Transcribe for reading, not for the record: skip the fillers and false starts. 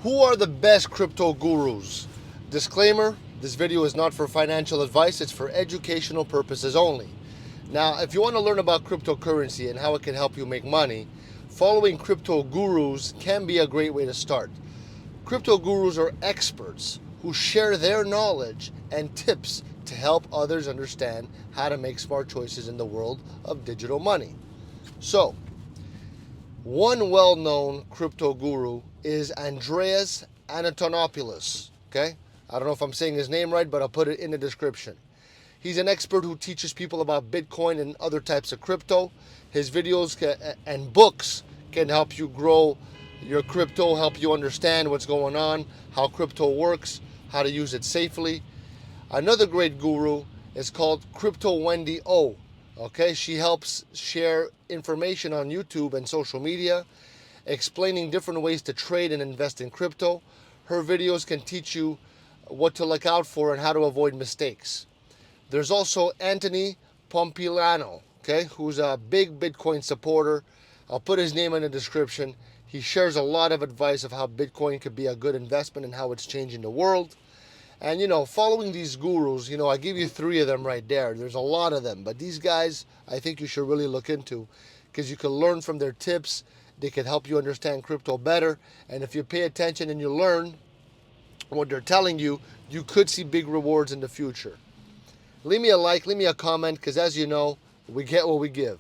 Who are the best crypto gurus? Disclaimer, this video is not for financial advice, it's for educational purposes only. Now, if you want to learn about cryptocurrency and how it can help you make money, following crypto gurus can be a great way to start. Crypto gurus are experts who share their knowledge and tips to help others understand how to make smart choices in the world of digital money. So, one well-known crypto guru is Andreas Antonopoulos. Okay? I don't know if I'm saying his name right, but I'll put it in the description. He's an expert who teaches people about Bitcoin and other types of crypto. His videos and books can help you grow your crypto, help you understand what's going on, how crypto works, how to use it safely. Another great guru is called Crypto Wendy O. Okay, she helps share information on YouTube and social media, explaining different ways to trade and invest in crypto. Her videos can teach you what to look out for and how to avoid mistakes. There's also Anthony Pompliano, okay, who's a big Bitcoin supporter. I'll put his name in the description. He shares a lot of advice of how Bitcoin could be a good investment and how it's changing the world. And, following these gurus, I give you 3 of them right there. There's a lot of them, but these guys, I think you should really look into because you can learn from their tips. They can help you understand crypto better. And if you pay attention and you learn what they're telling you, you could see big rewards in the future. Leave me a like, leave me a comment, because as you know, we get what we give.